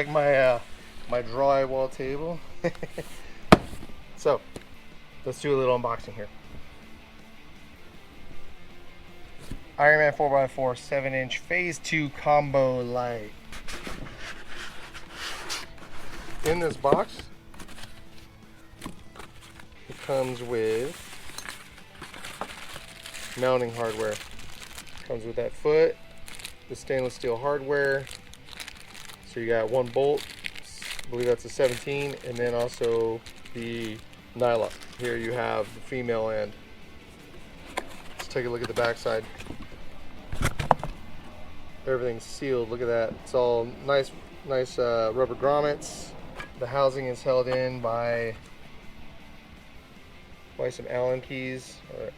like my my drywall table. So let's do a little unboxing here. Ironman 4x4 7-inch phase 2 combo light. In this box, it comes with mounting hardware. Comes with that foot, the stainless steel hardware. So you got one bolt, I believe that's a 17, and then also the nylon. Here you have the female end. Let's take a look at the back side. Everything's sealed. Look at that. It's all nice rubber grommets. The housing is held in by some Allen keys or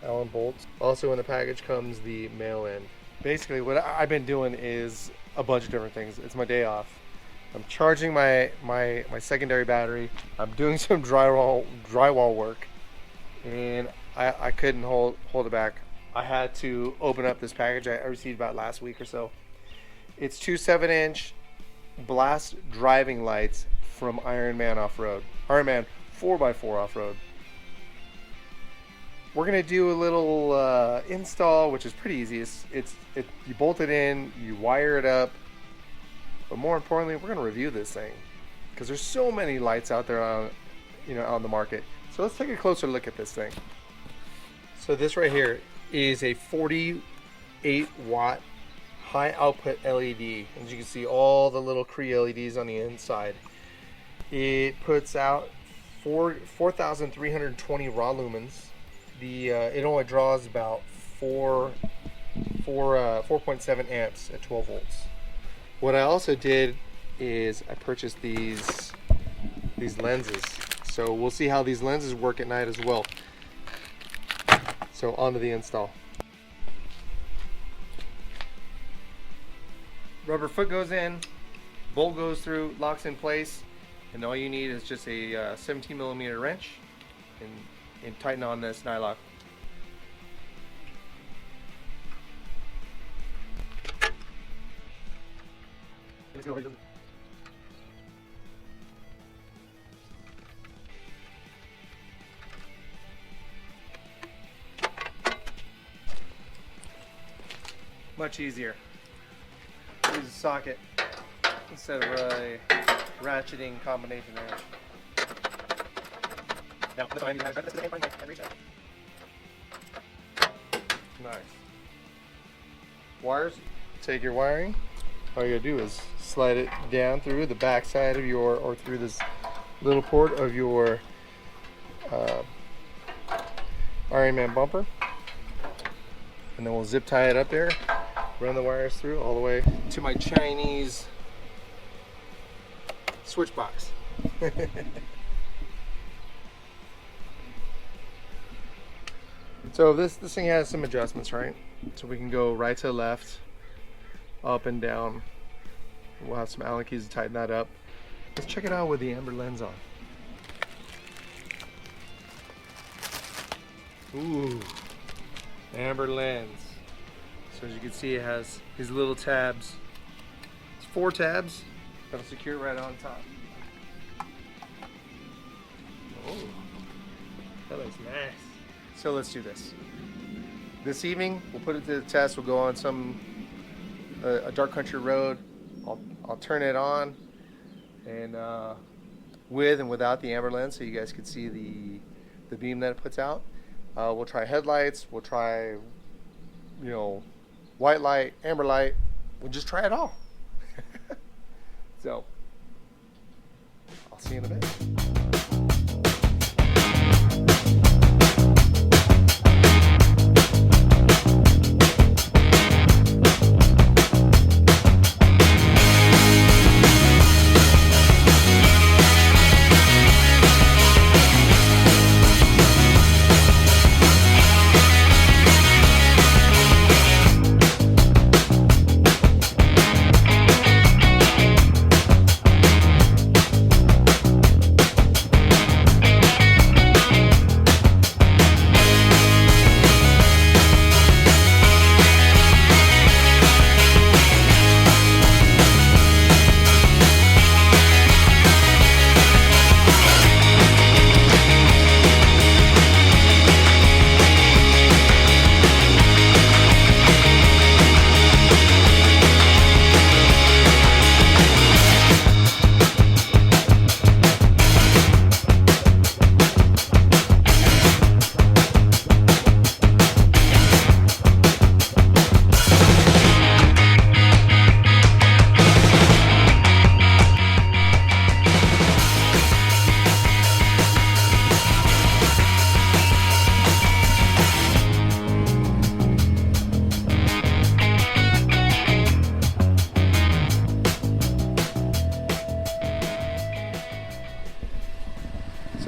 Allen bolts. Also in the package comes the male end. Basically what I've been doing is a bunch of different things. It's my day off. I'm charging my secondary battery. I'm doing some drywall work, and I couldn't hold it back. I had to open up this package I received about last week or so. It's two 7-inch blast driving lights from Ironman Off-Road. Ironman 4x4 Off-Road. We're gonna do a little install, which is pretty easy. You bolt it in, you wire it up, but more importantly, we're gonna review this thing because there's so many lights out there on the market. So let's take a closer look at this thing. So this right here is a 48 watt high output LED. As you can see, all the little Cree LEDs on the inside. It puts out 4,320 raw lumens. It only draws about 4.7 amps at 12 volts. What I also did is I purchased these lenses. So we'll see how these lenses work at night as well. So onto the install. Rubber foot goes in, bolt goes through, locks in place, and all you need is just a 17mm wrench and tighten on this nylock. Much easier. Use a socket instead of a ratcheting combination there. Now, nice. Wires. Take your wiring. All you gotta do is slide it down through the back side of or through this little port of your Ironman bumper, and then we'll zip tie it up there. Run the wires through all the way to my Chinese switch box. So this thing has some adjustments, right? So we can go right to left, up and down. We'll have some Allen keys to tighten that up. Let's check it out with the amber lens on. Ooh, amber lens. So as you can see, it has these little tabs. It's 4 tabs that'll secure right on top. Oh, that looks nice. So let's do this. This evening, we'll put it to the test. We'll go on a dark country road. I'll turn it on, and with and without the amber lens, so you guys can see the beam that it puts out. We'll try headlights. We'll try, white light, amber light. We'll just try it all. So, I'll see you in a bit.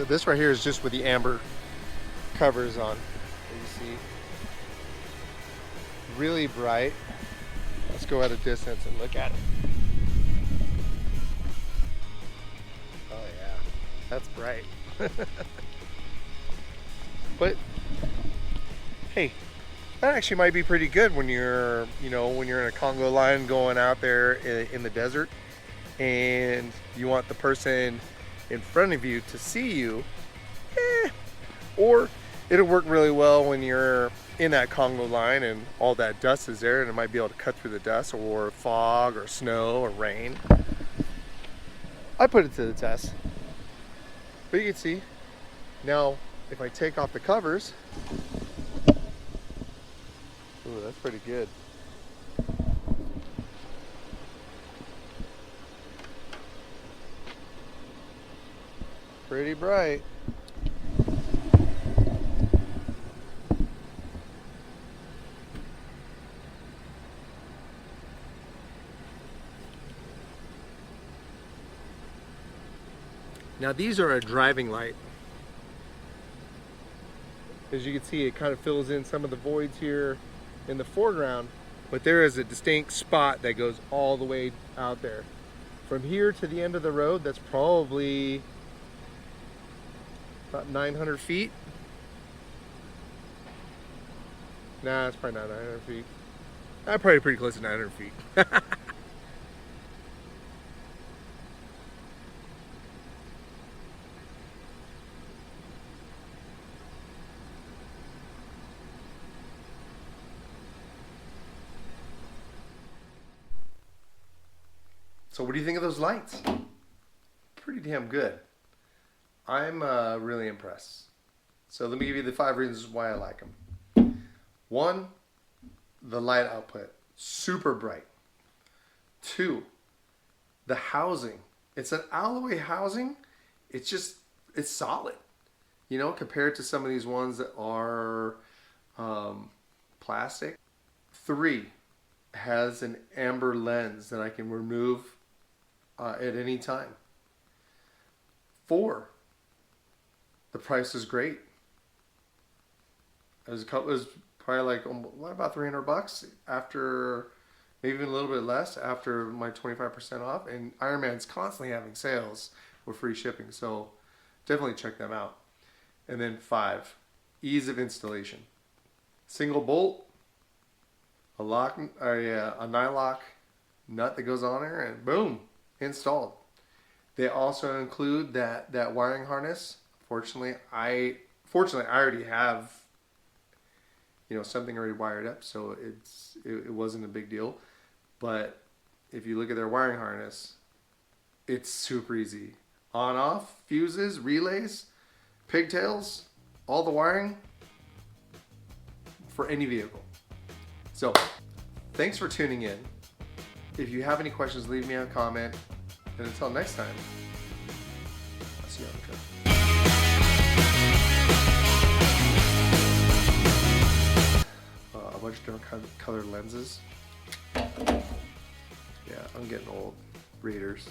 So this right here is just with the amber covers on. You see, really bright. Let's go at a distance and look at it. Oh yeah, that's bright. But hey, that actually might be pretty good when you're, when you're in a Congo line going out there in the desert, and you want the person in front of you to see you. Or it'll work really well when you're in that Congo line and all that dust is there, and it might be able to cut through the dust, or fog or snow or rain. I put it to the test. But you can see, now if I take off the covers, ooh, that's pretty good. Pretty bright. Now these are a driving light. As you can see, it kind of fills in some of the voids here in the foreground, but there is a distinct spot that goes all the way out there. From here to the end of the road, that's probably about 900 feet. Nah, it's probably not 900 feet. I'm probably pretty close to 900 feet. So what do you think of those lights? Pretty damn good. I'm really impressed. So let me give you the 5 reasons why I like them. 1, the light output, super bright. 2, the housing. It's an alloy housing. It's solid. Compared to some of these ones that are plastic. 3, has an amber lens that I can remove at any time. 4, the price is great. It was probably like, what, about $300 after, maybe even a little bit less after my 25% off. And Ironman's constantly having sales with free shipping, so definitely check them out. And then 5, ease of installation. Single bolt, a nylock nut that goes on there, and boom, installed. They also include that wiring harness. Fortunately, I already have something already wired up, so it wasn't a big deal. But if you look at their wiring harness, it's super easy. On off, fuses, relays, pigtails, all the wiring for any vehicle. So thanks for tuning in. If you have any questions, leave me a comment. And until next time, I'll see you on the trip. A bunch of different colored lenses. Yeah, I'm getting old. Readers.